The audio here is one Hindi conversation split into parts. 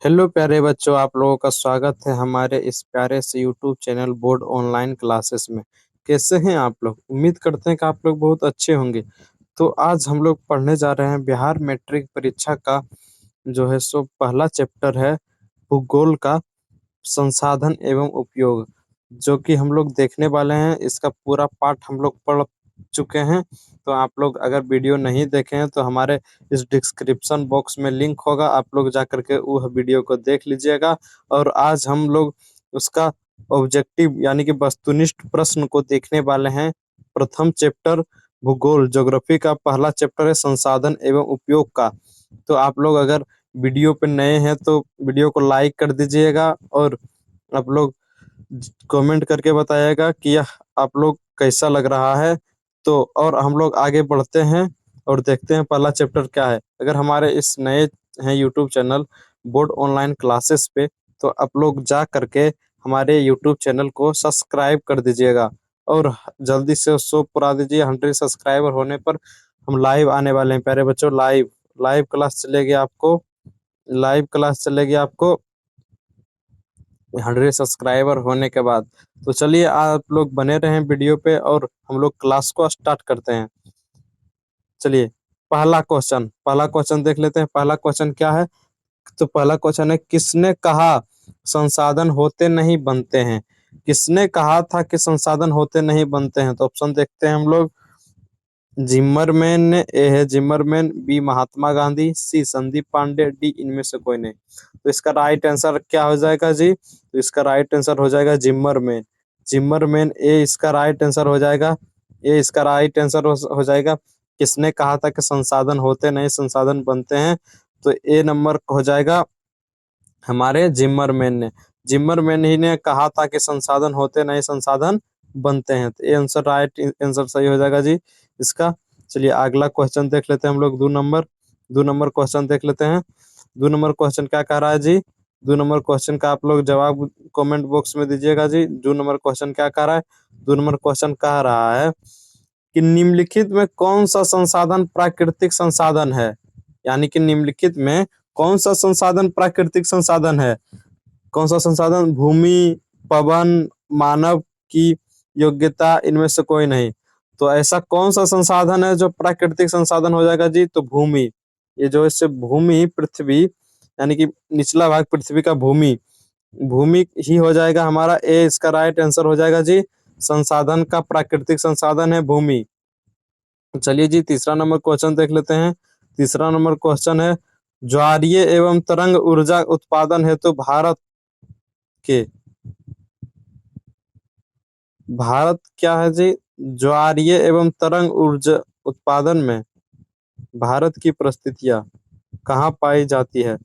हेलो प्यारे बच्चों, आप लोगों का स्वागत है हमारे इस प्यारे से YouTube channel board online classes में। कैसे हैं आप लोग? उम्मीद करते हैं कि आप लोग बहुत अच्छे होंगे। तो आज हम लोग पढ़ने जा रहे हैं बिहार मैट्रिक परीक्षा का जो है सो पहला चैप्टर है भूगोल का संसाधन एवं उपयोग, जो कि हम लोग देखने वाले हैं। इसका पूरा पाठ हम लोग पढ़ चुके हैं। तो आप लोग अगर वीडियो नहीं देखे हैं तो हमारे इस डिस्क्रिप्शन बॉक्स में लिंक होगा, आप लोग जा करके वह वीडियो को देख लीजिएगा। और आज हम लोग उसका ऑब्जेक्टिव यानी कि वस्तुनिष्ठ प्रश्न को देखने वाले हैं। प्रथम चैप्टर भूगोल ज्योग्राफी का पहला चैप्टर है संसाधन एवं उपयोग का। तो आप लोग अगर वीडियो पे नए हैं तो वीडियो को लाइक कर दीजिएगा, और आप लोग कमेंट करके बताइएगा कि यह आप लोग कैसा लग रहा है। तो और हम लोग आगे बढ़ते हैं और देखते हैं पहला चैप्टर क्या है। अगर हमारे इस नए हैं YouTube channel board online classes पे, तो आप लोग जा करके हमारे यूट्यूब चैनल को सब्सक्राइब कर दीजिएगा और जल्दी से उसको पुरा दीजिए। 100 सब्सक्राइबर होने पर हम लाइव आने वाले हैं प्यारे बच्चों। लाइव लाइव क्लास चलेगी आपको, लाइव क्लास चलेगी आपको 100 सब्सक्राइबर होने के बाद। तो चलिए आप लोग बने रहें वीडियो पे और हम लोग क्लास को स्टार्ट करते हैं। चलिए पहला क्वेश्चन देख लेते हैं। पहला क्वेश्चन क्या है? तो पहला क्वेश्चन है, किसने कहा संसाधन होते नहीं बनते हैं? किसने कहा था कि संसाधन होते नहीं बनते हैं? तो ऑप्शन देखते हैं हम लोग। जिमरमैन ने, ए है जिमरमैन, बी महात्मा गांधी, सी संदीप पांडे, डी इनमें से कोई नहीं। तो इसका राइट आंसर क्या हो जाएगा जी? तो इसका राइट आंसर हो जाएगा जिमरमैन। जिमरमैन ए इसका राइट आंसर हो जाएगा। ए इसका राइट आंसर हो जाएगा। किसने कहा था कि संसाधन होते नहीं संसाधन बनते हैं? तो ए नंबर हो जाएगा हमारे जिमरमैन ने। जिमरमैन ही ने कहा था कि संसाधन होते नहीं संसाधन बनते हैं। तो ये आंसर राइट आंसर सही हो जाएगा जी इसका। चलिए अगला क्वेश्चन देख लेते हैं हम लोग। 2 नंबर क्वेश्चन देख लेते हैं। 2 नंबर क्वेश्चन क्या कह रहा है जी? 2 नंबर क्वेश्चन का आप लोग जवाब कमेंट बॉक्स में दीजिएगा जी। 2 नंबर क्वेश्चन क्या कह रहा है? 2 नंबर क्वेश्चन कह रहा है कि निम्नलिखित में कौन सा संसाधन प्राकृतिक संसाधन है? यानी कि निम्नलिखित में कौन सा संसाधन प्राकृतिक संसाधन है? कौन सा संसाधन? भूमि, पवन, मानव की योग्यता, इनमें से कोई नहीं। तो ऐसा कौन सा संसाधन है जो प्राकृतिक संसाधन हो जाएगा जी? तो भूमि। ये जो इससे भूमि पृथ्वी यानी कि निचला भाग पृथ्वी का भूमि, भूमि ही हो जाएगा हमारा। ए इसका राइट आंसर हो जाएगा जी। संसाधन का प्राकृतिक संसाधन है भूमि। चलिए जी तीसरा नंबर क्वेश्चन देख लेते हैं। तीसरा नंबर क्वेश्चन है, ज्वारीय एवं तरंग ऊर्जा उत्पादन हेतु के भारत क्या है जी? ज्वारीय एवं तरंग ऊर्जा उत्पादन में भारत की परिस्थितियां कहाँ पाई जाती है?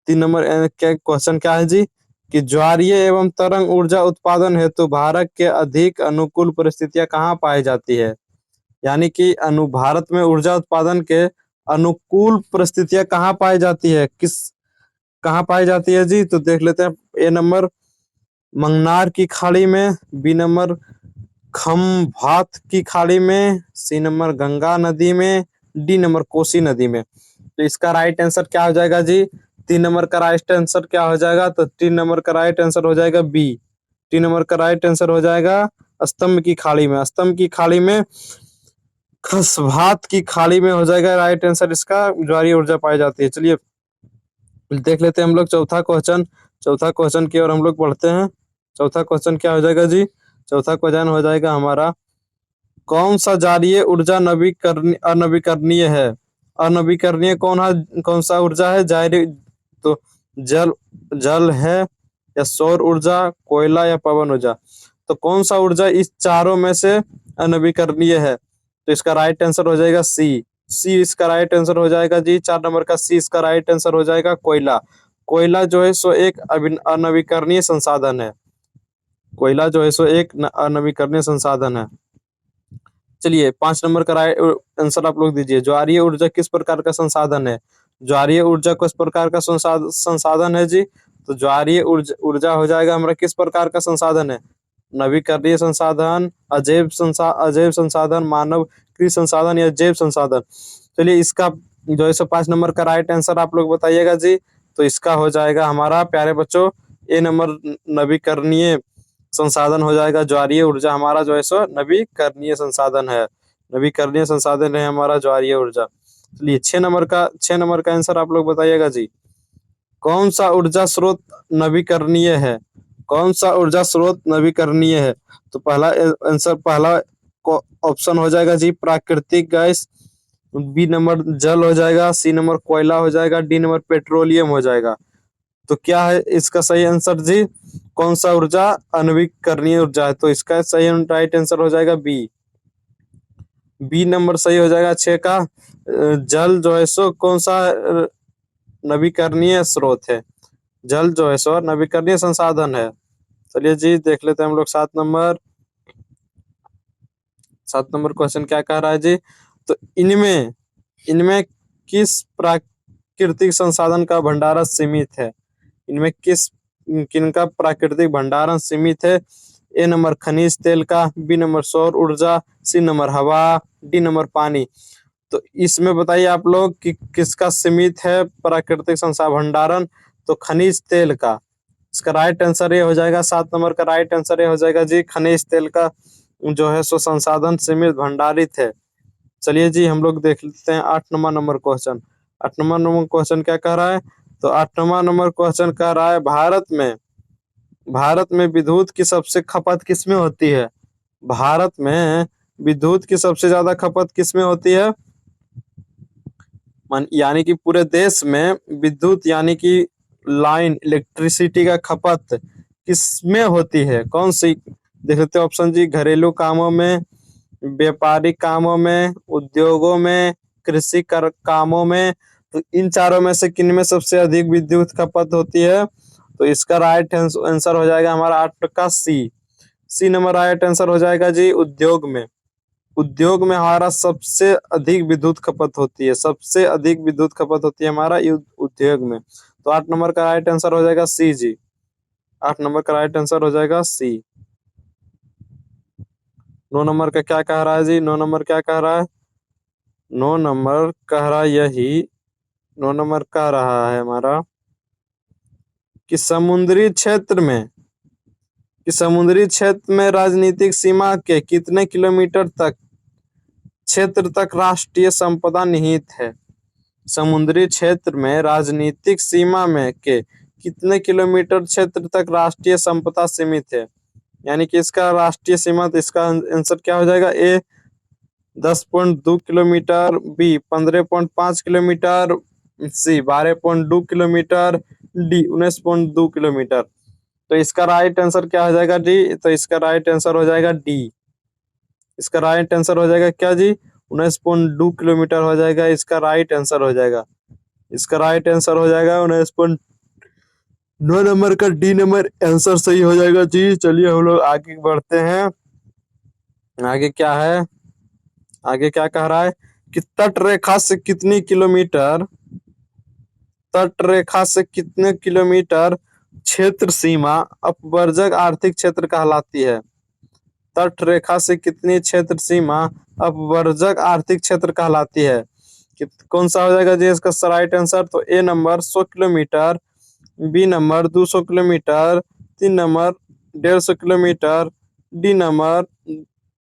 3 नंबर क्या क्वेश्चन क्या है जी? कि ज्वारीय एवं तरंग ऊर्जा उत्पादन हेतु भारत के अधिक अनुकूल परिस्थितियां कहाँ पाई जाती है? यानी कि भारत में ऊर्जा उत्पादन के अनुकूल परिस्थितियां कहाँ पाई जाती है? कहाँ पाई जाती है जी? तो देख लेते हैं। ए नंबर मंगनार की खाड़ी में, बी नंबर खम्भात की खाड़ी में, सी नंबर गंगा नदी में, डी नंबर कोसी नदी में। तो इसका राइट आंसर क्या हो जाएगा जी? 3 नंबर का राइट आंसर क्या हो जाएगा? तो 3 नंबर का राइट आंसर हो जाएगा बी। 3 नंबर का राइट आंसर हो जाएगा स्तंभ की खाड़ी में। स्तंभ की खाड़ी में, खसभात की खाड़ी में हो जाएगा राइट आंसर इसका। ज्वारीय ऊर्जा पाई जाती है। चलिए देख लेते हैं हम लोग चौथा क्वेश्चन। चौथा क्वेश्चन की ओर हम लोग बढ़ते हैं। चौथा क्वेश्चन क्या हो जाएगा जी? चौथा क्वेश्चन हो जाएगा हमारा, कौन सा ज्वारीय ऊर्जा अनवीकरणीय है? अनवीकरणीय कौन सा ऊर्जा है? जारी तो जल जल है, या सौर ऊर्जा, कोयला, या पवन ऊर्जा। तो कौन सा ऊर्जा इस चारों में से अनवीकरणीय है? तो इसका राइट आंसर हो जाएगा सी। सी इसका राइट आंसर हो जाएगा जी। 4 नंबर का सी इसका राइट आंसर हो जाएगा कोयला। कोयला जो है सो एक अनवीकरणीय संसाधन है। कोयला जो है सो एक अनवीकरणीय संसाधन है। चलिए 5 नंबर का राइट आंसर आप लोग दीजिए। ज्वारीय ऊर्जा किस प्रकार का संसाधन है? ज्वारीय ऊर्जा किस प्रकार का संसाधन है जी? तो ज्वारीय ऊर्जा हो जाएगा हमारा किस प्रकार का संसाधन है? नवीकरणीय संसाधन, अजैव संसाधन, मानव कृत संसाधन, या जैव संसाधन। चलिए इसका जो 105 नंबर का राइट आंसर आप लोग बताइएगा जी। तो इसका हो जाएगा हमारा प्यारे बच्चों ए नंबर नवीकरणीय संसाधन हो जाएगा। ज्वारीय ऊर्जा हमारा जो है सो नवीकरणीय संसाधन है। नवीकरणीय संसाधन है हमारा ज्वारीय ऊर्जा। चलिए 6 नंबर का आंसर आप लोग बताइएगा जी। कौन सा ऊर्जा स्रोत नवीकरणीय है? कौन सा ऊर्जा स्रोत नवीकरणीय है? तो पहला आंसर, पहला ऑप्शन हो जाएगा जी प्राकृतिक गैस, बी नंबर जल हो जाएगा, सी नंबर कोयला हो जाएगा, डी नंबर पेट्रोलियम हो जाएगा। तो क्या है इसका सही आंसर जी? कौन सा ऊर्जा अनवीकरणीय ऊर्जा है? तो इसका सही राइट आंसर हो जाएगा बी। बी नंबर सही हो जाएगा 6 का। जल जो है सो कौन सा नवीकरणीय स्रोत है? जल जो है सो नवीकरणीय संसाधन है। चलिए जी देख लेते हैं हम लोग 7 नंबर क्वेश्चन क्या कह रहा है जी। तो इनमें इनमें किस प्राकृतिक संसाधन का भंडारण सीमित है? इनमें किनका प्राकृतिक भंडारण सीमित है? ए नंबर खनिज तेल का, बी नंबर सौर ऊर्जा, सी नंबर हवा, डी नंबर पानी। तो इसमें बताइए आप लोग कि किसका सीमित है प्राकृतिक संसाधन भंडारण? तो खनिज तेल का। इसका राइट आंसर ये हो जाएगा, 7 नंबर का राइट आंसर ये हो जाएगा जी, खनिज तेल का जो है सो संसाधन सीमित भंडारित है। चलिए जी हम लोग देख लेते हैं 8 नंबर क्वेश्चन। 8 नंबर क्वेश्चन क्या कह रहा है? तो 8 नंबर क्वेश्चन कह रहा है भारत में विद्युत की सबसे खपत किसमें होती है? भारत में विद्युत की सबसे ज्यादा खपत किसमें होती है? यानी कि पूरे देश में विद्युत यानी कि लाइन इलेक्ट्रिसिटी का खपत किसमें होती है? कौन सी? देख लेते हैं ऑप्शन जी। घरेलू कामों में, व्यापारिक कामों में, उद्योगों में, कृषि कामों में। तो इन चारों में से किन में सबसे अधिक विद्युत खपत होती है? तो इसका राइट आंसर हो जाएगा हमारा 8 का सी नंबर राइट आंसर हो जाएगा जी, उद्योग में। उद्योग में हमारा सबसे अधिक विद्युत खपत होती है, सबसे अधिक विद्युत खपत होती है हमारा उद्योग में। तो 8 नंबर का राइट आंसर हो जाएगा सी जी। 8 नंबर का राइट आंसर हो जाएगा सी। 9 नंबर का क्या कह रहा है जी? 9 नंबर क्या कह रहा है? 9 नंबर कह रहा यही 9 नंबर कह रहा है हमारा कि समुद्री क्षेत्र में राजनीतिक सीमा के कितने किलोमीटर तक क्षेत्र तक राष्ट्रीय संपदा निहित है? समुद्री क्षेत्र में राजनीतिक सीमा में के कितने किलोमीटर क्षेत्र तक राष्ट्रीय संपदा सीमित है? यानी कि इसका राष्ट्रीय सीमा, तो इसका आंसर क्या हो जाएगा? ए 10.2 किलोमीटर, बी 15.5 किलोमीटर, सी 12.2 किलोमीटर, डी 19.2 किलोमीटर। तो इसका राइट आंसर क्या हो जाएगा डी? तो इसका राइट आंसर हो जाएगा डी। इसका राइट आंसर हो जाएगा क्या जी? 19.2 किलोमीटर हो जाएगा। इसका राइट आंसर हो जाएगा, इसका राइट आंसर हो जाएगा 19.9 नंबर का डी नंबर आंसर सही हो जाएगा जी। चलिए हम लोग आगे बढ़ते हैं। आगे क्या है? आगे क्या कह रहा है कि तट रेखा से कितने किलोमीटर क्षेत्र सीमा अपवर्जक आर्थिक क्षेत्र कहलाती है? तट रेखा से कितनी क्षेत्र सीमा अपवर्जक आर्थिक क्षेत्र कहलाती है? कौन सा हो जाएगा जी इसका राइट आंसर? तो a number 100 kilometre, b number 200 kilometre, 3 number 150 kilometre, d number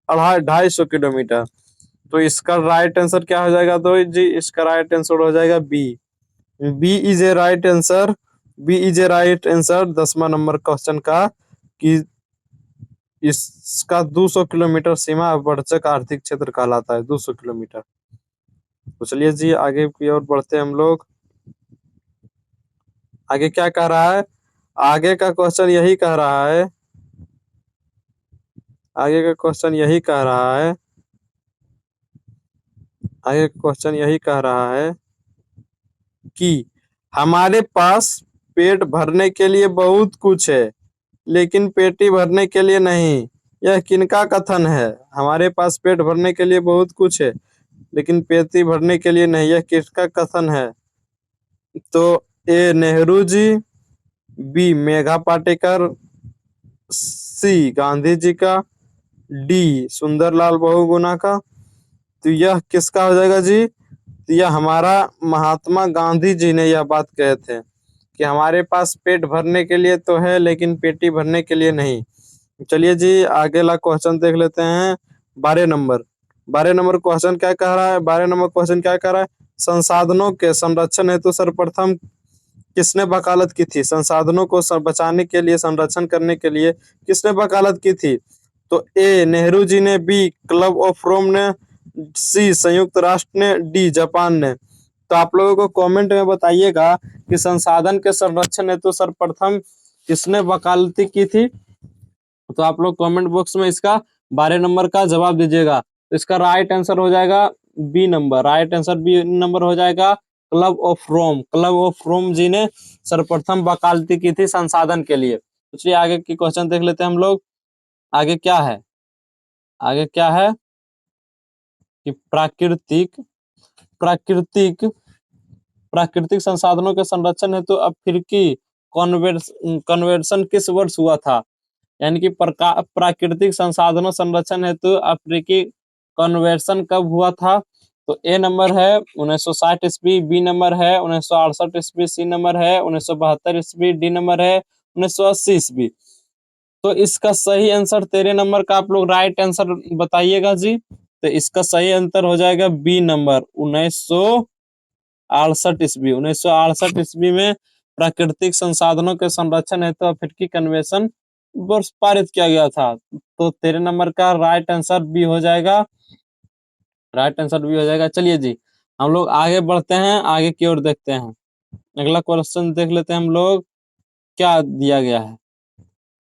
250 kilometre. तो इसका राइट आंसर क्या हो जाएगा? तो जी इसका राइट आंसर हो जाएगा b. B is A right answer. B is A right answer 10वां नंबर क्वेश्चन का कि इसका 200 किलोमीटर सीमा अपवर्जक आर्थिक क्षेत्र कहलाता है, 200 किलोमीटर। तो चलिए जी आगे की ओर बढ़ते हैं हम लोग। आगे क्या कह रहा है? आगे का क्वेश्चन यही कह रहा है, आगे का क्वेश्चन यही कह रहा है, आगे का क्वेश्चन यही कह रहा है कि हमारे पास पेट भरने के लिए बहुत कुछ है लेकिन पेटी भरने के लिए नहीं। यह किनका कथन है? हमारे पास पेट भरने के लिए बहुत कुछ है लेकिन पेटी भरने के लिए नहीं, यह किसका कथन है? तो ए नेहरू जी, बी मेघा पाटेकर, सी गांधी जी का, डी सुंदरलाल बहुगुणा का। तो यह किसका हो जाएगा जी? तो यह हमारा महात्मा गांधी जी ने यह बात कहे थे कि हमारे पास पेट भरने के लिए तो है लेकिन पेटी भरने के लिए नहीं। चलिए जी आगे वाला क्वेश्चन देख लेते हैं। 12 नंबर 12 नंबर क्वेश्चन क्या कह रहा है? 12 नंबर क्वेश्चन क्या कह रहा है? संसाधनों के संरक्षण हेतु सर्वप्रथम किसने वकालत की थी? संसाधनों को बचाने के लिए, संरक्षण करने के लिए किसने वकालत की थी? तो ए नेहरू जी ने, बी क्लब ऑफ रोम ने, सी संयुक्त राष्ट्र ने, डी जापान ने। तो आप लोगों को कमेंट में बताइएगा कि संसाधन के संरक्षण हेतु सर्वप्रथम किसने वकालती की थी। तो आप लोग कमेंट बॉक्स में इसका 12 नंबर का जवाब दीजिएगा। तो इसका राइट आंसर हो जाएगा b number. Right answer B number हो जाएगा, club of Rome. Club of Rome ji ने सर्वप्रथम वकालती की थी संसाधन के लिए। तो चलिए आगे की क्वेश्चन देख लेते हैं हम लोग। आगे क्या है? आगे क्या है कि प्राकृतिक प्राकृतिक संसाधनों के संरक्षण हेतु अफ्रीकी कन्वेंशन किस वर्ष हुआ था? यानी कि प्राकृतिक संसाधनों संरक्षण हेतु अफ्रीकी कन्वेंशन कब हुआ था? तो ए नंबर है 1960 ईस्वी, बी नंबर है 1968 ईस्वी, सी नंबर है 1972 ईस्वी, डी नंबर है 1980 ईस्वी। तो इसका सही आंसर 13 नंबर का आप लोग राइट आंसर बताइएगा जी। तो इसका सही आंसर हो जाएगा बी नंबर 1968 ईस्वी। 1968 ईस्वी में प्राकृतिक संसाधनों के संरक्षण हेतु अफ्रीकी कन्वेंशन वर्ष पारित किया गया था। तो 13 नंबर का राइट आंसर बी हो जाएगा। राइट आंसर बी हो जाएगा। चलिए जी हम लोग आगे बढ़ते हैं, आगे की ओर देखते हैं। अगला क्वेश्चन देख लेते हैं हम लोग। क्या दिया गया है?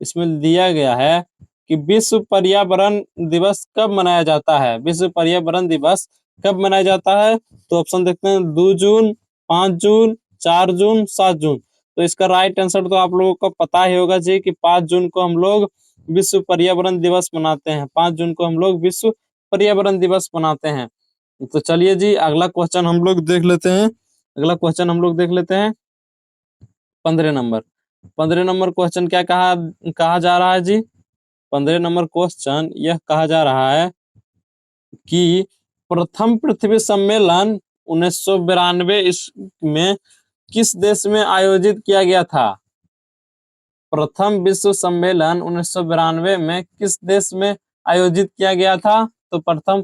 इसमें दिया गया है कि विश्व पर्यावरण दिवस कब मनाया जाता है? विश्व पर्यावरण दिवस कब मनाया जाता है? तो ऑप्शन देखते हैं 2 जून, 5 जून, 4 जून, 7 जून। तो इसका राइट आंसर तो आप लोगों को पता ही होगा जी कि 5 जून को हम लोग विश्व पर्यावरण दिवस मनाते हैं। 5 जून को हम लोग विश्व पर्यावरण दिवस मनाते हैं। तो चलिए जी अगला क्वेश्चन हम लोग देख लेते हैं। अगला क्वेश्चन हम लोग देख लेते हैं 15 नंबर। 15 नंबर क्वेश्चन क्या कहा जा रहा है जी? 15 नंबर क्वेश्चन यह कहा जा रहा है कि प्रथम पृथ्वी सम्मेलन 1992 में किस देश में आयोजित किया गया था? प्रथम विश्व सम्मेलन 1992 में किस देश में आयोजित किया गया था? तो प्रथम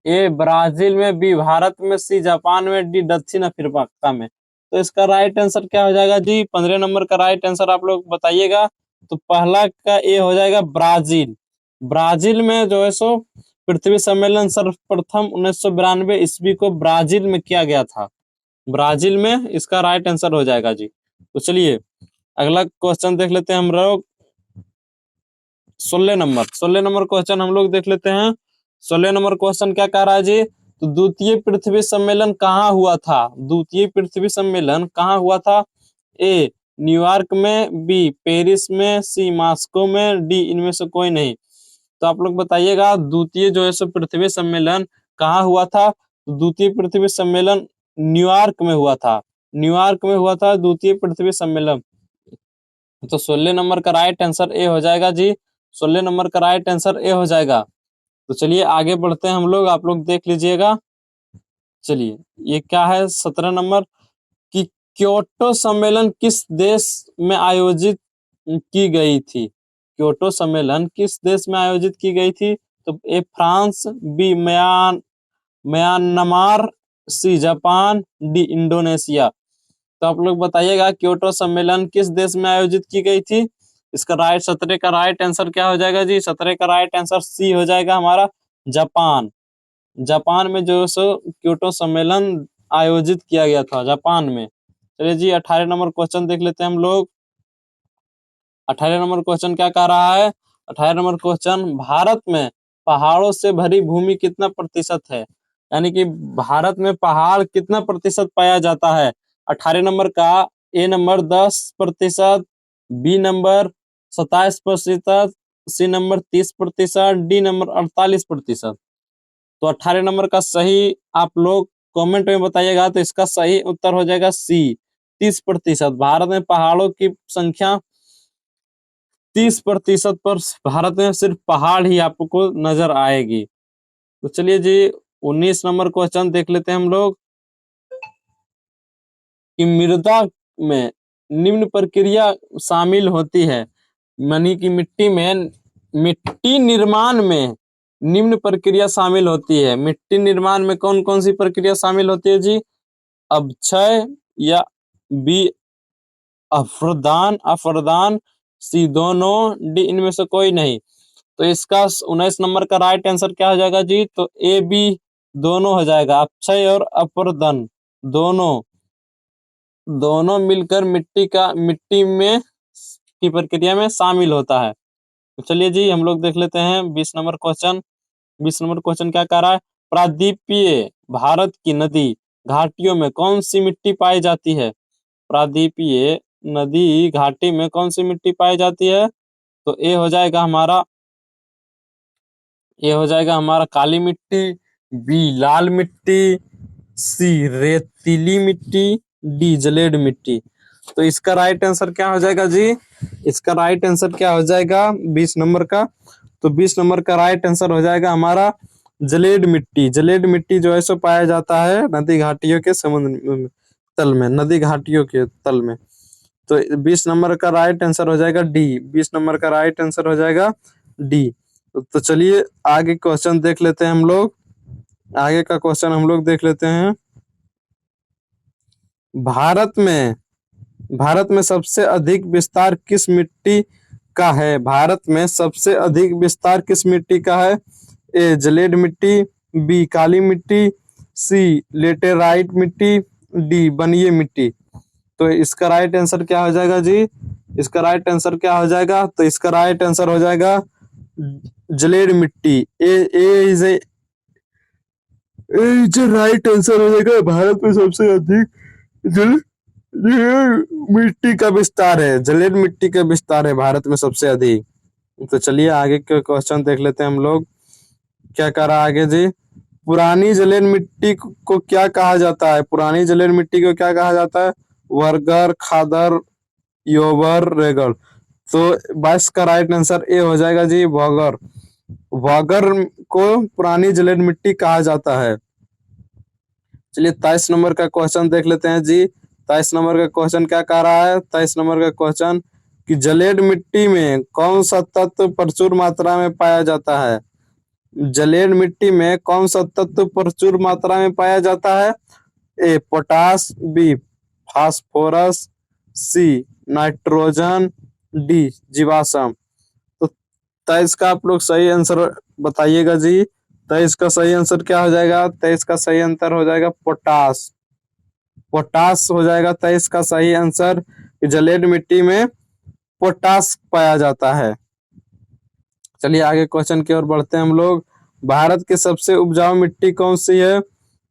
ए ब्राजील में, बी भारत में, सी जापान में, डी दक्षिण अफ्रीका में। तो इसका राइट आंसर क्या हो जाएगा जी? 15 नंबर का राइट आंसर आप लोग बताइएगा। तो पहला का ए हो जाएगा ब्राजील। ब्राजील में जो है सो पृथ्वी सम्मेलन सर्वप्रथम 1992 ईस्वी को ब्राजील में किया गया था। ब्राजील में इसका राइट आंसर हो जाएगा जी। तो चलिए अगला क्वेश्चन देख लेते हैं हम लोग। 16 नंबर क्वेश्चन हम लोग देख लेते हैं। 16 नंबर क्वेश्चन क्या कह रहा है जी? तो द्वितीय पृथ्वी सम्मेलन कहाँ हुआ था? द्वितीय पृथ्वी सम्मेलन कहाँ हुआ था? ए न्यूयॉर्क में, बी पेरिस में, सी मॉस्को में, डी इनमें से कोई नहीं। तो आप लोग बताइएगा द्वितीय जो है सो पृथ्वी सम्मेलन कहाँ हुआ था? द्वितीय पृथ्वी सम्मेलन न्यूयॉर्क में हुआ था। न्यूयॉर्क में हुआ था द्वितीय पृथ्वी सम्मेलन। तो 16 नंबर का राइट आंसर ए हो जाएगा जी। 16 नंबर का राइट आंसर ए हो जाएगा। तो चलिए आगे बढ़ते हैं हम लोग, आप लोग देख लीजिएगा। चलिए ये क्या है 17 नंबर कि क्योटो सम्मेलन किस देश में आयोजित की गई थी? क्योटो सम्मेलन किस देश में आयोजित की गई थी? तो A France, B Myanmar, C Japan, D Indonesia. तो आप लोग बताइएगा क्योटो सम्मेलन किस देश में आयोजित की गई थी? इसका 17 का राइट आंसर क्या हो जाएगा जी? 17 का राइट आंसर सी हो जाएगा हमारा, जापान। जापान में जो सो क्योटो सम्मेलन आयोजित किया गया था, जापान में। चलिए जी 18 नंबर क्वेश्चन देख लेते हैं हम लोग। 18 नंबर क्वेश्चन क्या कह रहा है? 18 नंबर क्वेश्चन भारत में पहाड़ों से भरी भूमि कितना प्रतिशत है? यानी कि भारत में पहाड़ कितना प्रतिशत पाया जाता है? 18 नंबर का a number 10%, b number 27%, c number 30%, d number 48%। तो 18 नंबर का सही आप लोग कमेंट में बताइएगा। तो इसका सही उत्तर हो जाएगा सी 30%। भारत में पहाड़ों की संख्या 30% पर भारत में सिर्फ पहाड़ ही आपको नजर आएगी। तो चलिए जी 19 नंबर क्वेश्चन देख लेते हैं हम लोग। कि मृदा में निम्न प्रक्रिया शामिल होती है, यानी कि मिट्टी निर्माण में निम्न प्रक्रिया शामिल होती है। मिट्टी निर्माण में कौन कौन सी प्रक्रिया शामिल होती है जी? अपक्षय, या बी अफरदान, सी दोनों, डी इनमें से कोई नहीं। तो इसका 19 नंबर का राइट आंसर क्या हो जाएगा जी? तो ए बी दोनों हो जाएगा। अपक्षय और अफरदान दोनों मिलकर मिट्टी में की प्रक्रिया में शामिल होता है। तो चलिए जी हम लोग देख लेते हैं 20 नंबर क्वेश्चन। 20 नंबर क्वेश्चन क्या कह रहा है? प्रायद्वीपीय भारत की नदी घाटियों में कौन सी मिट्टी पाई जाती है? प्रायद्वीपीय नदी घाटी में कौन सी मिट्टी पाई जाती है? तो ये हो जाएगा हमारा काली मिट्टी, बी लाल मिट्टी, सी रेतीली मिट्टी, डी जलेड मिट्टी। तो इसका राइट आंसर क्या हो जाएगा जी? इसका राइट आंसर क्या हो जाएगा 20 नंबर का? तो 20 नंबर का राइट आंसर हो जाएगा हमारा जलेड मिट्टी। जलेड मिट्टी जो है सो पाया जाता है नदी घाटियों के समुद्र तल में, नदी घाटियों के तल में। तो 20 नंबर का राइट आंसर हो जाएगा डी। 20 नंबर का राइट आंसर हो जाएगा डी। तो चलिए आगे क्वेश्चन देख लेते हैं हम लोग। आगे का क्वेश्चन हम लोग देख लेते हैं। भारत में सबसे अधिक विस्तार किस मिट्टी का है? भारत में सबसे अधिक विस्तार किस मिट्टी का है? ए जलेड मिट्टी, बी काली मिट्टी, सी लेटेराइट मिट्टी, डी बनिये मिट्टी। तो इसका राइट आंसर क्या हो जाएगा जी? इसका राइट आंसर क्या हो जाएगा? तो इसका राइट आंसर हो जाएगा जलेड मिट्टी। ए इज ए राइट आंसर हो जाएगा। भारत में सबसे अधिक मिट्टी का विस्तार है, जलेड मिट्टी का विस्तार है भारत में सबसे अधिक। तो चलिए आगे के क्वेश्चन देख लेते हैं हम लोग। क्या कह रहा है आगे जी? पुरानी जलेड मिट्टी को क्या कहा जाता है? पुरानी जलेड मिट्टी को क्या कहा जाता है? वर्गर, खादर, योबर, रेगड़। तो 22 का राइट आंसर ए हो जाएगा जी, वॉगर। वॉगर को पुरानी जलेड मिट्टी कहा जाता है। चलिए 23 नंबर का क्वेश्चन देख लेते हैं जी। 23 नंबर का क्वेश्चन क्या कह रहा है? 23 नंबर का क्वेश्चन कि जलेड मिट्टी में कौन सा तत्व प्रचुर मात्रा में पाया जाता है? जलेड मिट्टी में कौन सा तत्व प्रचुर मात्रा में पाया जाता है? A potash, b phosphorus, c nitrogen, d जीवाश्म। तो 23 का आप लोग सही आंसर बताइएगा जी। 23 का सही आंसर क्या हो जाएगा? 23 का सही आंसर हो जाएगा पोटास। पोटास हो जाएगा 23 का सही आंसर। जलेड मिट्टी में पोटास पाया जाता है। चलिए आगे क्वेश्चन की ओर बढ़ते हैं हम लोग। भारत की सबसे उपजाऊ मिट्टी कौन सी है?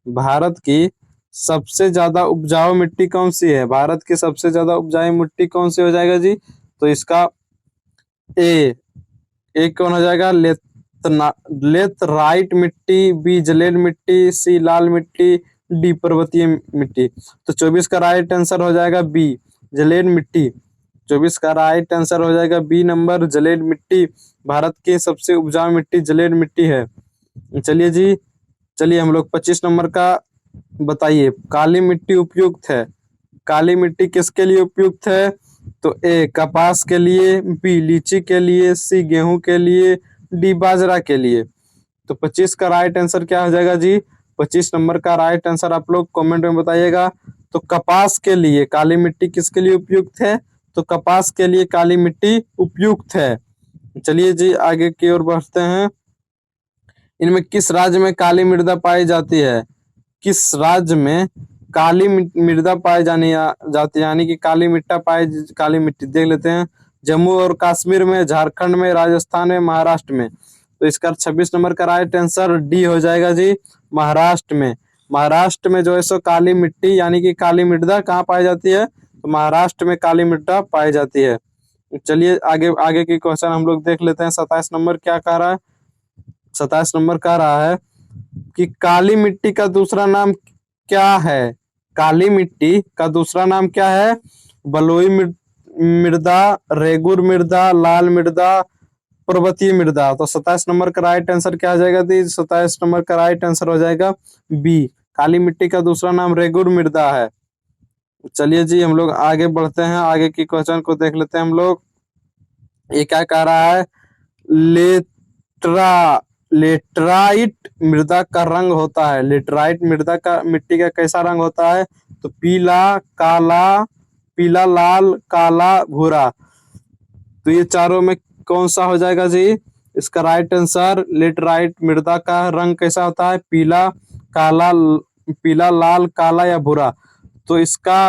भारत की सबसे ज्यादा उपजाऊ मिट्टी कौन सी है? भारत की सबसे ज्यादा उपजाऊ मिट्टी कौन सी हो जाएगा जी? तो इसका ए कौन हो जाएगा? लेथराइट मिट्टी, बी जलेड मिट्टी, सी लाल मिट्टी, डी पर्वतीय मिट्टी। तो 24 का राइट आंसर हो जाएगा बी जलेड मिट्टी। 24 का राइट आंसर हो जाएगा बी नंबर जलेड मिट्टी। भारत की सबसे उपजाऊ मिट्टी जलेड मिट्टी है। चलिए जी, चलिए हम लोग 25 नंबर का बताइए। काली मिट्टी उपयुक्त है। काली मिट्टी किसके लिए उपयुक्त है? तो ए कपास के लिए, बी लीची के लिए, सी गेहूं के लिए, डी बाजरा के लिए। तो 25 का राइट आंसर क्या हो जाएगा जी? 25 नंबर का राइट आंसर आप लोग कमेंट में बताइएगा। तो कपास के लिए काली मिट्टी किसके लिए उपयुक्त है? तो कपास के लिए काली मिट्टी उपयुक्त है। चलिए जी आगे की ओर बढ़ते हैं। इनमें किस राज्य में काली मृदा पाई जाती है? किस राज्य में काली मृदा पाई जाती है, यानी कि काली मिट्टी देख लेते हैं। जम्मू और कश्मीर में, झारखंड में, राजस्थान में, महाराष्ट्र में। तो इसका 26 नंबर का राइट आंसर डी हो जाएगा जी, महाराष्ट्र में। महाराष्ट्र में जो है सो काली मिट्टी यानी कि काली मृदा कहाँ पाई जाती है? तो महाराष्ट्र में काली मृदा पाई जाती है। चलिए आगे आगे की क्वेश्चन हम लोग देख लेते हैं। 27 नंबर क्या कह रहा है? 27 नंबर कह रहा है कि काली मिट्टी का दूसरा नाम क्या है? काली मिट्टी का दूसरा नाम क्या है? बलुई मृदा, रेगुर मृदा, लाल मृदा, पर्वतीय मृदा। तो 27 नंबर का राइट आंसर क्या हो जाएगा? 27 नंबर का राइट आंसर हो जाएगा बी, काली मिट्टी का दूसरा नाम रेगुर मृदा है। चलिए जी हम लोग आगे बढ़ते हैं, आगे की क्वेश्चन को देख लेते हैं हम लोग। ये क्या कह रहा है? लेट्रा लेटराइट मृदा का रंग होता है। लेटराइट मृदा का मिट्टी का कैसा रंग होता है? तो पीला, काला, पीला, लाल, काला, भूरा। तो ये चारों में कौन सा हो जाएगा जी? इसका राइट आंसर, लेटराइट मृदा का रंग कैसा होता है? पीला, काला, पीला, लाल, काला या भूरा। तो इसका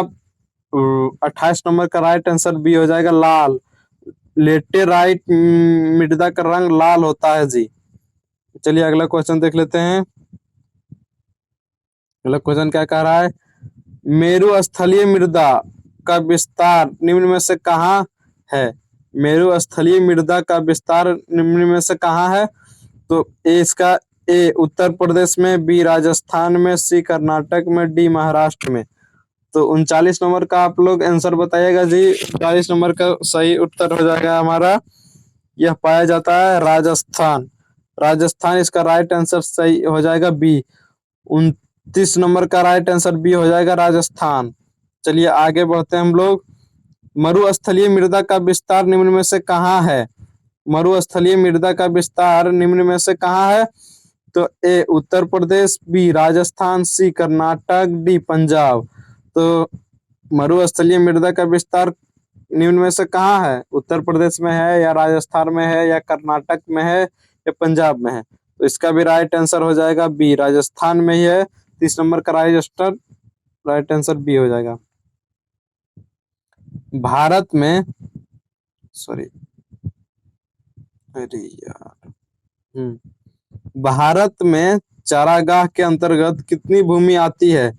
28 नंबर का राइट आंसर बी हो जाएगा, लाल। लेटेराइट मृदा का रंग लाल होता है जी। चलिए अगला क्वेश्चन देख लेते हैं। अगला क्वेश्चन क्या कह रहा है? मेरु स्थलीय मृदा का विस्तार निम्न में से कहाँ है? मेरु स्थलीय मृदा का विस्तार निम्न में से कहाँ है? तो ए उत्तर प्रदेश में, बी राजस्थान में, सी कर्नाटक में, डी महाराष्ट्र में। तो 39 नंबर का आप लोग आंसर बताइएगा जी। 39 नंबर का सही उत्तर हो जाएगा हमारा, यह पाया जाता है राजस्थान। राजस्थान इसका राइट आंसर सही हो जाएगा बी। 29 नंबर का राइट आंसर बी हो जाएगा, राजस्थान। चलिए आगे बढ़ते हैं हम लोग। मरुस्थलीय मृदा का विस्तार निम्न में से कहाँ है? मरुस्थलीय मृदा का विस्तार निम्न में से कहाँ है? तो ए उत्तर प्रदेश, बी राजस्थान, सी कर्नाटक, डी पंजाब। तो मरुस्थलीय मृदा का विस्तार निम्न में से कहाँ है? उत्तर प्रदेश में है, या राजस्थान में है, या कर्नाटक में है, या पंजाब में है। तो इसका भी राइट आंसर हो जाएगा बी, राजस्थान में ही है। 30 नंबर का राइट आंसर बी हो जाएगा। भारत में, सॉरी, अरे यार, भारत में चारागाह के अंतर्गत कितनी भूमि आती है?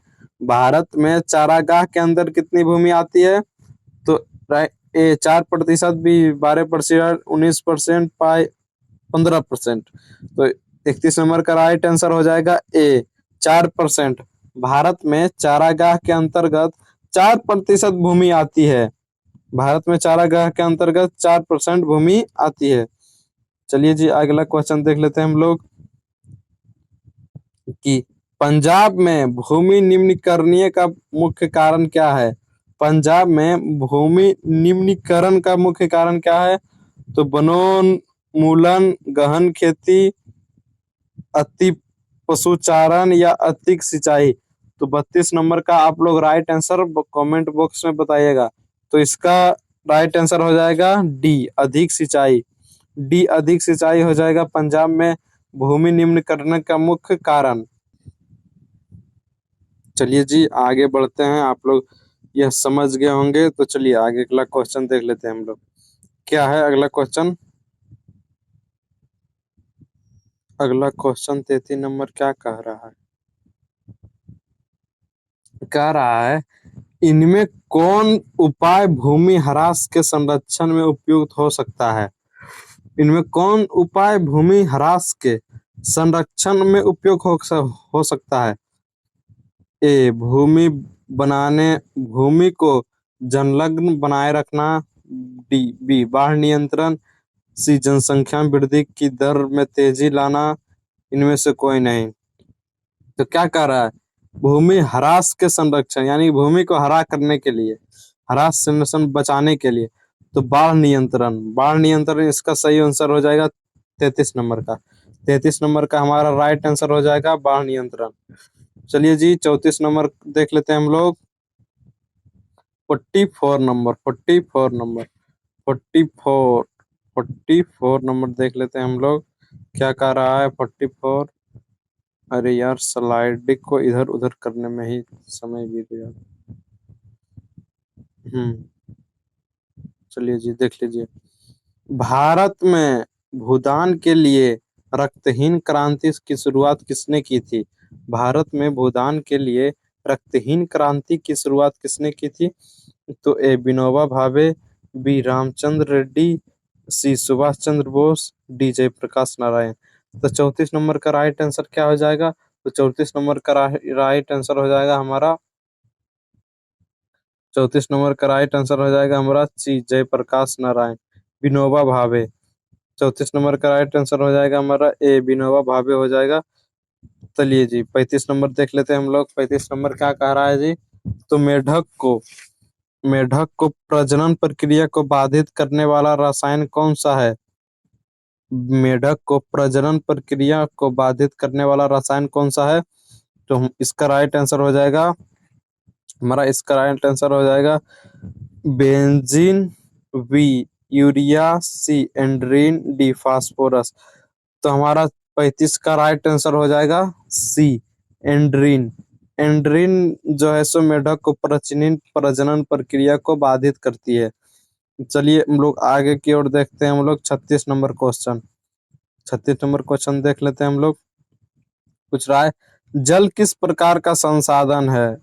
भारत में चारागाह के अंदर कितनी भूमि आती है? तो ए 4%, बी 12%, 19%, पाई 15%। तो 31 नंबर का राइट आंसर हो जाएगा ए, 4%। भारत में चारागाह के अंतर्गत 4% भूमि आती है। भारत में चारागाह के अंतर्गत 4% भूमि आती है। चलिए जी अगला क्वेश्चन देख लेते हैं हम लोग कि पंजाब में भूमि निम्नीकरण का मुख्य कारण क्या है? पंजाब में भूमि निम्नीकरण का मुख्य कारण क्या है? तो वनोन्मूलन, गहन खेती, अति पशुचारण या अधिक सिंचाई। तो 32 नंबर का आप लोग राइट आंसर कमेंट बॉक्स में बताइएगा। तो इसका राइट आंसर हो जाएगा डी, अधिक सिंचाई। डी अधिक सिंचाई हो जाएगा पंजाब में भूमि निम्नीकरण का मुख्य कारण। चलिए जी आगे बढ़ते हैं, आप लोग यह समझ गए होंगे। तो चलिए आगे अगला क्वेश्चन देख लेते हैं हम लोग। क्या है अगला क्वेश्चन? अगला क्वेश्चन 33 नंबर क्या कह रहा है? कह रहा है इनमें कौन उपाय भूमि ह्रास के संरक्षण में उपयुक्त हो सकता है? इनमें कौन उपाय भूमि ह्रास के संरक्षण में उपयोग हो सकता है? ए भूमि को जलमग्न बनाए रखना, बी बाढ़ नियंत्रण, सी जनसंख्या वृद्धि की दर में तेजी लाना। इनमें से कोई नहीं। तो क्या कह रहा है? भूमि ह्रास के संरक्षण, यानी भूमि को हरा करने के लिए, ह्रास से बचाने के लिए। तो बाढ़ नियंत्रण इसका सही आंसर हो जाएगा 33 नंबर का। 33 नंबर का हमारा राइट आंसर हो जाएगा बाढ़ नियंत्रण। चलिए जी 34 नंबर देख लेते हैं हम लोग। 44 नंबर, 44 नंबर, 44, 44 नंबर देख लेते हैं हम लोग। क्या कह रहा है 44? अरे यार स्लाइड को इधर उधर करने में ही समय बीत गया। चलिए जी देख लीजिए। भारत में भूदान के लिए रक्तहीन क्रांति की शुरुआत किसने की थी? भारत में भूदान के लिए रक्तहीन क्रांति की शुरुआत किसने की थी? तो ए विनोबा भावे, बी रामचंद्र रेड्डी, सी सुभाष चंद्र बोस, डी जयप्रकाश नारायण। तो 34 नंबर का राइट आंसर क्या हो जाएगा? तो 34 नंबर का राइट आंसर हो जाएगा हमारा, 34 नंबर का राइट आंसर हो जाएगा हमारा सी जयप्रकाश नारायण, विनोबा भावे। 34 नंबर का राइट आंसर हो जाएगा हमारा ए विनोबा भावे हो जाएगा। चलिए जी 35 नंबर देख लेते हैं हम लोग। 35 नंबर क्या कह रहा है जी? तो मेढक को प्रजनन प्रक्रिया को बाधित करने वाला रसायन कौन सा है? मेढक को प्रजनन प्रक्रिया को बाधित करने वाला रसायन कौन सा है? तो इसका राइट आंसर हो जाएगा हमारा, इसका राइट आंसर हो जाएगा बेंजीन, बी यूरिया, सी एंड्रीन, डी फास्फोरस। तो हमारा 35 का राइट आंसर हो जाएगा सी एंड्रीन। एंड्रीन जो है सो मेढक को प्रजनन प्रक्रिया को बाधित करती है। चलिए हम लोग आगे की ओर देखते हैं। हम लोग 36 नंबर क्वेश्चन देख लेते हैं हम लोग। पूछ रहा है, जल किस प्रकार का संसाधन है?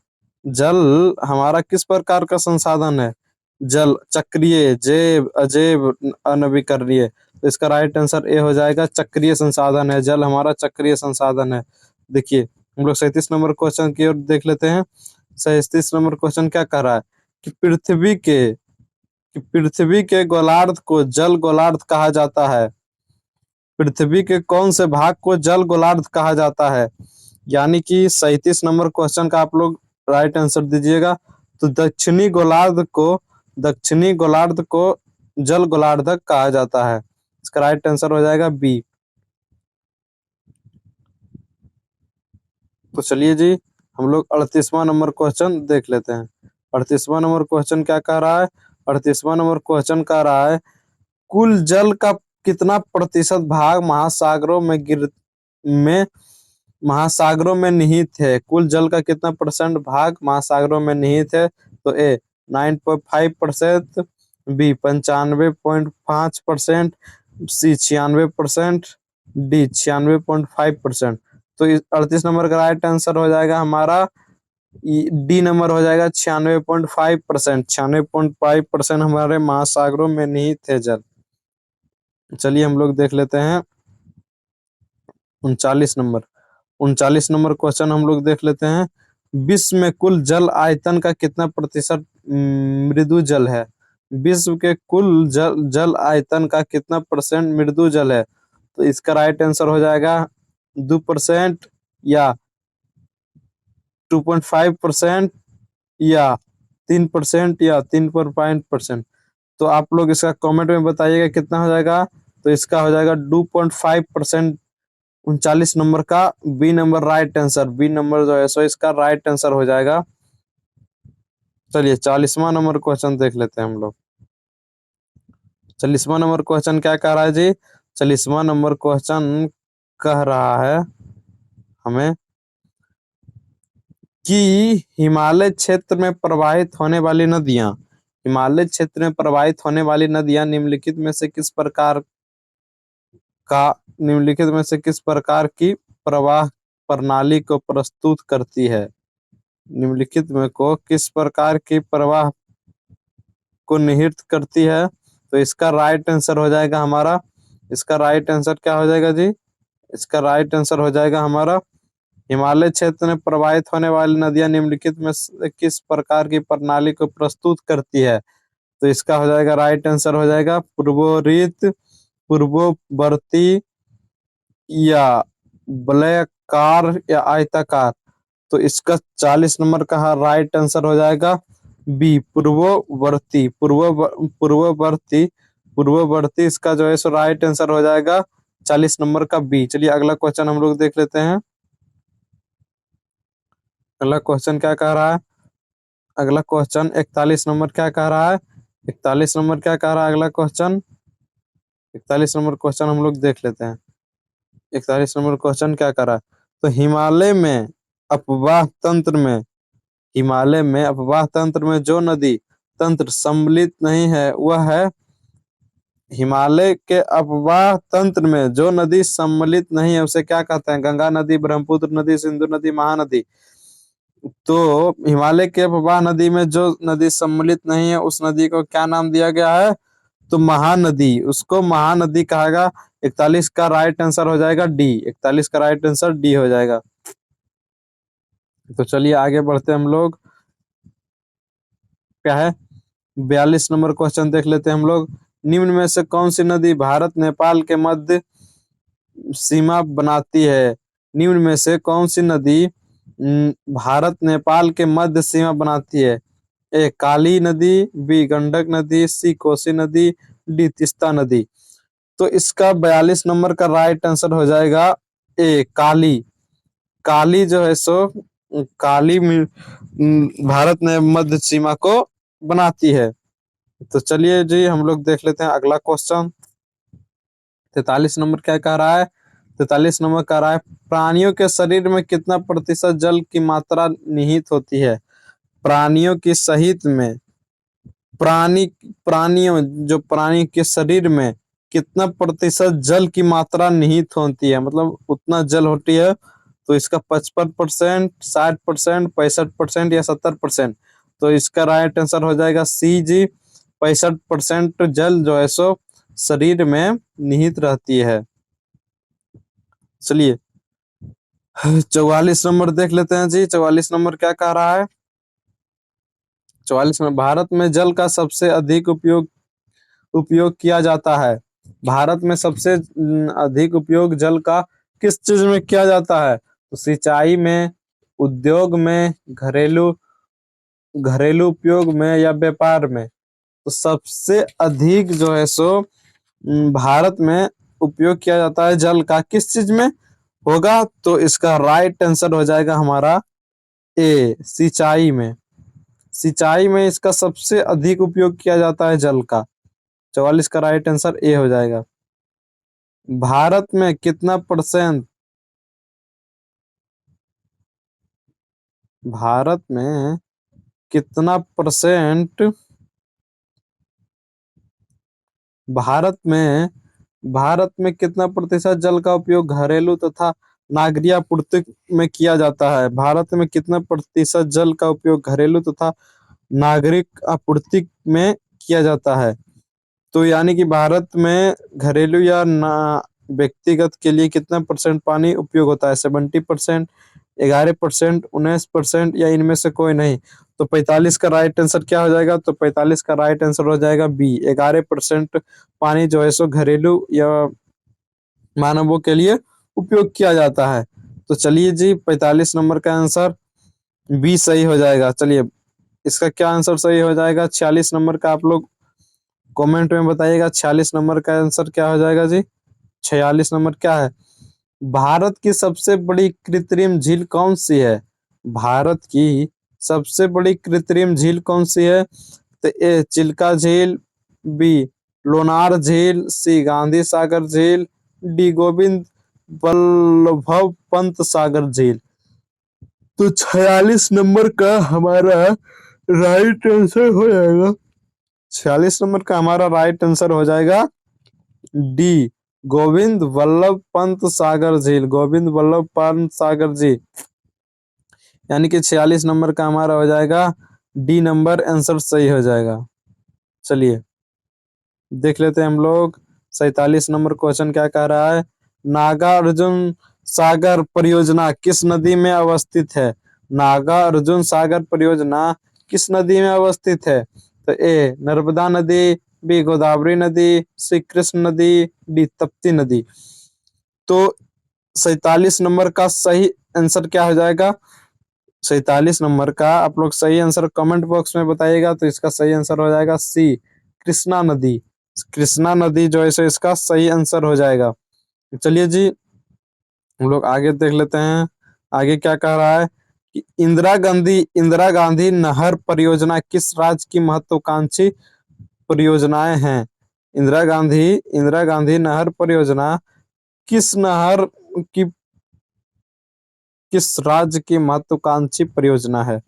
जल हमारा किस प्रकार का संसाधन है? जल चक्रीय, जैव, अजैव, अनवीकरणीय। तो इसका राइट आंसर ए हो जाएगा, चक्रीय संसाधन है। जल हमारा चक्रीय संसाधन है। देखिए हम लोग 37 नंबर क्वेश्चन की ओर देख लेते हैं। 37 नंबर क्वेश्चन क्या कह रहा है कि पृथ्वी के गोलार्ध को जल गोलार्ध कहा जाता है। पृथ्वी के कौन से भाग को जल गोलार्ध कहा जाता है? यानी कि 37 नंबर क्वेश्चन का आप लोग राइट आंसर दीजिएगा। तो दक्षिणी गोलार्ध को जल गोलार्धक कहा जाता है। इसका राइट आंसर हो जाएगा बी। तो चलिए जी हम लोग 38वां नंबर क्वेश्चन देख लेते हैं। 38वां नंबर क्वेश्चन क्या कह रहा है? 38वां नंबर क्वेश्चन कह रहा है, कुल जल का कितना प्रतिशत भाग में महासागरों में निहित है? कुल जल का कितना परसेंट भाग महासागरों में निहित है? तो ए 9.5%, बी 95.5%, सी 96%, डी 96.5%। तो इस 38 नंबर का राइट आंसर हो जाएगा हमारा डी नंबर हो जाएगा 96.5%। 96.5% हमारे महासागरों में निहित है जल। चलिए हम लोग देख लेते हैं 39 नंबर। 39 नंबर क्वेश्चन हम लोग देख लेते हैं। विश्व में कुल जल आयतन का कितना प्रतिशत मृदु जल है? विश्व के कुल जल आयतन का कितना परसेंट मृदु जल है? तो इसका राइट आंसर हो जाएगा 2% या 2.5% या 3% या 3.5%। तो आप लोग इसका कमेंट में बताइएगा कितना हो जाएगा। तो इसका हो जाएगा 2.5%। 39 नंबर का B number right answer, B number जो है सो इसका राइट आंसर हो जाएगा। चलिए 40वां नंबर क्वेश्चन देख लेते हैं हम लोग। 40वां नंबर क्वेश्चन क्या कह रहा है जी? 40वां नंबर क्वेश्चन कह रहा है हमें कि हिमालय क्षेत्र में प्रवाहित होने वाली नदियां निम्नलिखित में से किस प्रकार की प्रवाह प्रणाली को प्रस्तुत करती है? निम्नलिखित में को किस प्रकार की प्रवाह को निहित करती है? तो इसका राइट आंसर हो जाएगा हमारा, इसका राइट आंसर क्या हो जाएगा जी? इसका राइट आंसर हो जाएगा हमारा, हिमालय क्षेत्र में प्रवाहित होने वाली नदियां निम्नलिखित में से किस प्रकार की प्रणाली को प्रस्तुत करती है? तो इसका हो जाएगा राइट आंसर हो जाएगा पूर्ववर्ती या वलयाकार या आयताकार। तो इसका 40 नंबर का राइट आंसर हो जाएगा बी पूर्ववर्ती। इसका जो है सो राइट आंसर हो जाएगा 40 नंबर का बी। चलिए अगला क्वेश्चन हम लोग देख लेते हैं। अगला क्वेश्चन क्या कह रहा है? अगला क्वेश्चन 41 नंबर क्या कह रहा है? 41 नंबर क्या कह रहा है अगला क्वेश्चन? 41 नंबर क्वेश्चन हम लोग देख लेते हैं। 41 नंबर क्वेश्चन क्या कर रहा है? तो हिमालय में अपवाह तंत्र में जो नदी तंत्र सम्मिलित नहीं है वह है, हिमालय के अपवाह तंत्र में जो नदी सम्मिलित नहीं है उसे क्या कहते हैं? गंगा नदी, ब्रह्मपुत्र नदी, सिंधु नदी, महानदी। तो हिमालय के अपवाह नदी में जो नदी सम्मिलित नहीं है उस नदी को क्या नाम दिया गया है? तो महानदी, उसको महानदी कहेगा। 41 का राइट आंसर हो जाएगा डी। 41 का राइट आंसर डी हो जाएगा। तो चलिए आगे बढ़ते हम लोग। क्या है 42 नंबर क्वेश्चन देख लेते हैं हम लोग। निम्न में से कौन सी नदी भारत नेपाल के मध्य सीमा बनाती है? निम्न में से कौन सी नदी भारत नेपाल के मध्य सीमा बनाती है? ए काली नदी, बी गंडक नदी, सी कोसी नदी, डी तीस्ता नदी। तो इसका 42 नंबर का राइट आंसर हो जाएगा ए काली। काली जो है सो काली भारत ने मध्य सीमा को बनाती है। तो चलिए जी हम लोग देख लेते हैं अगला क्वेश्चन। 43 नंबर क्या कह रहा है? 43 नंबर कह रहा है प्राणियों के शरीर में कितना प्रतिशत जल की मात्रा निहित होती है? प्राणियों की सहित में प्राणी प्राणियों जो प्राणी के शरीर में कितना प्रतिशत जल की मात्रा निहित होती है, मतलब उतना जल होती है। तो इसका 55%, 60%, 65% या 70%। तो इसका राइट आंसर हो जाएगा सी जी, 65% जल जो है सो शरीर में निहित रहती है। चलिए 44 नंबर देख लेते हैं जी। 44 नंबर क्या कह रहा है? 44 में भारत में जल का सबसे अधिक उपयोग किया जाता है। भारत में सबसे अधिक उपयोग जल का किस चीज में किया जाता है? तो सिंचाई में, उद्योग में, घरेलू घरेलू उपयोग में या व्यापार में। तो सबसे अधिक जो है सो भारत में उपयोग किया जाता है जल का किस चीज में होगा? तो इसका राइट आंसर हो जाएगा हमारा ए सिंचाई में। सिंचाई में इसका सबसे अधिक उपयोग किया जाता है जल का। 44 का राइट आंसर ए हो जाएगा। भारत में कितना परसेंट भारत में कितना परसेंट भारत में भारत में कितना प्रतिशत जल का उपयोग घरेलू तथा नागरिक आपूर्ति में किया जाता है? भारत में कितना प्रतिशत जल का उपयोग घरेलू तथा नागरिक आपूर्ति में किया जाता है? तो यानी कि भारत में घरेलू या व्यक्तिगत के लिए कितना परसेंट पानी उपयोग होता है? 70%, 11%, 19% या इनमें से कोई नहीं। तो 45 का राइट आंसर क्या हो जाएगा? तो 45 का राइट आंसर हो जाएगा बी, 11% पानी जो है सो घरेलू या मानवों के लिए उपयोग किया जाता है। तो चलिए जी 45 नंबर का आंसर बी सही हो जाएगा। चलिए इसका क्या आंसर सही हो जाएगा? 46 नंबर का आप लोग कमेंट में बताइएगा 46 नंबर का आंसर क्या हो जाएगा जी? 46 नंबर क्या है? भारत की सबसे बड़ी कृत्रिम झील कौन सी है? भारत की सबसे बड़ी कृत्रिम झील कौन सी है? तो ए चिल्का झील, बी लोनार झील, सी गांधी सागर झील, डी गोविंद बल्लभ पंत सागर झील। तो 46 नंबर का हमारा राइट आंसर हो जाएगा 46 नंबर का हमारा राइट आंसर हो जाएगा डी गोविंद वल्लभ पंत सागर झील। गोविंद वल्लभ पंत सागर झील यानी कि 46 नंबर का हमारा हो जाएगा डी नंबर आंसर सही हो जाएगा। चलिए देख लेते हैं हम लोग 47 नंबर क्वेश्चन क्या कह रहा है? नागार्जुन सागर परियोजना किस नदी में अवस्थित है? नागार्जुन सागर परियोजना किस नदी में अवस्थित है? तो ए नर्मदा नदी, बी गोदावरी नदी, सी कृष्ण नदी, डी तप्ती नदी। तो 47 नंबर का सही आंसर क्या हो जाएगा? 47 नंबर का आप लोग सही आंसर कमेंट बॉक्स में बताइएगा। तो इसका सही आंसर हो जाएगा सी कृष्णा नदी। कृष्णा नदी जो है सो इसका सही आंसर हो जाएगा। चलिए जी हम लोग आगे देख लेते हैं। आगे क्या कह रहा है कि इंदिरा गांधी नहर परियोजना किस राज्य की महत्वाकांक्षी परियोजनाएं हैं? इंदिरा गांधी नहर परियोजना किस नहर की किस राज्य की महत्वाकांक्षी परियोजना है?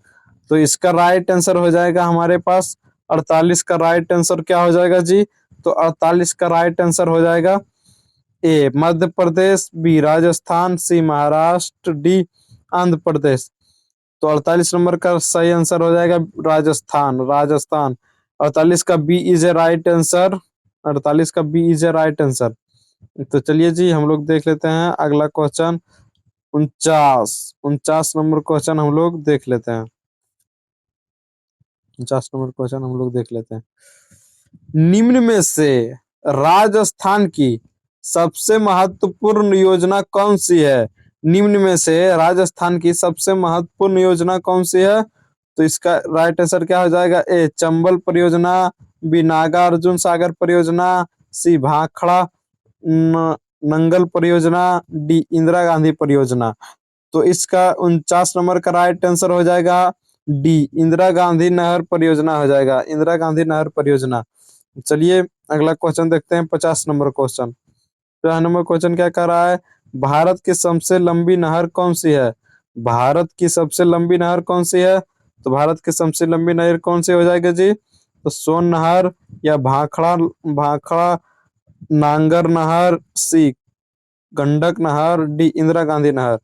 तो इसका राइट आंसर हो जाएगा हमारे पास 48 का राइट आंसर क्या हो जाएगा जी? तो 48 का राइट आंसर हो जाएगा ए मध्य प्रदेश, बी राजस्थान, सी महाराष्ट्र, डी आंध्र प्रदेश। तो 48 नंबर का सही आंसर हो जाएगा राजस्थान। 48 का B is A right answer. 48 का B is A right answer. तो चलिए जी हम लोग देख लेते हैं अगला क्वेश्चन। 49 नंबर क्वेश्चन हम लोग देख लेते हैं। 49 नंबर क्वेश्चन हम लोग देख लेते हैं। निम्न में से राजस्थान की सबसे महत्वपूर्ण योजना कौन सी है? निम्न में से राजस्थान की सबसे महत्वपूर्ण योजना कौन सी है? तो इसका राइट आंसर क्या हो जाएगा? ए चंबल परियोजना, बी नागार्जुन सागर परियोजना, सी भाखड़ा नंगल परियोजना, डी इंदिरा गांधी परियोजना। तो इसका 49 नंबर का राइट आंसर हो जाएगा डी इंदिरा गांधी नहर परियोजना हो जाएगा, इंदिरा गांधी नहर परियोजना। चलिए अगला क्वेश्चन देखते हैं, 50 नंबर क्वेश्चन। 50 नंबर क्वेश्चन क्या कह रहा है? भारत की सबसे लंबी नहर कौन सी है? भारत की सबसे लंबी नहर कौन सी है? तो भारत की सबसे लंबी नहर कौन सी हो जाएगी जी? तो सोन नहर, या भाखड़ा भाखड़ा नांगर नहर, सी गंडक नहर, डी इंदिरा गांधी नहर।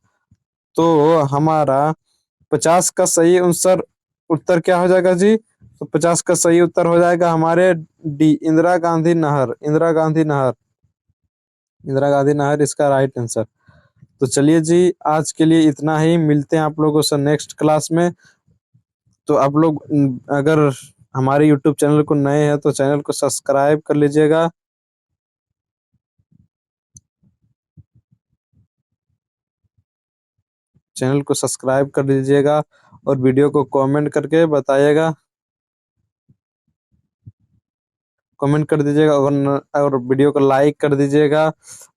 तो हमारा 50 का सही उत्तर उत्तर क्या हो जाएगा जी? तो 50 का सही उत्तर हो जाएगा हमारे डी इंदिरा गांधी नहर, इंदिरा गांधी नहर, इंदिरा गांधी नहर इसका राइट आंसर। तो चलिए जी आज के लिए इतना ही, मिलते हैं आप लोगों से नेक्स्ट क्लास में। तो आप लोग अगर हमारे यूट्यूब चैनल को नए हैं तो चैनल को सब्सक्राइब कर लीजिएगा। चैनल को सब्सक्राइब कर लीजिएगा और वीडियो को कमेंट करके बताइएगा, कमेंट कर दीजिएगा और वीडियो को लाइक कर दीजिएगा।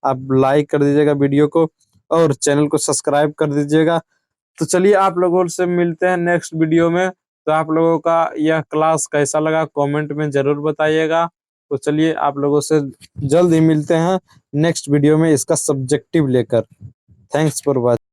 आप लाइक कर दीजिएगा वीडियो को और चैनल को सब्सक्राइब कर दीजिएगा। तो चलिए आप लोगों से मिलते हैं नेक्स्ट वीडियो में। तो आप लोगों का यह क्लास कैसा लगा कमेंट में जरूर बताइएगा। तो चलिए आप लोगों से जल्द ही मिलते हैं नेक्स्ट वीडियो में इसका सब्जेक्टिव लेकर। Thanks for watching.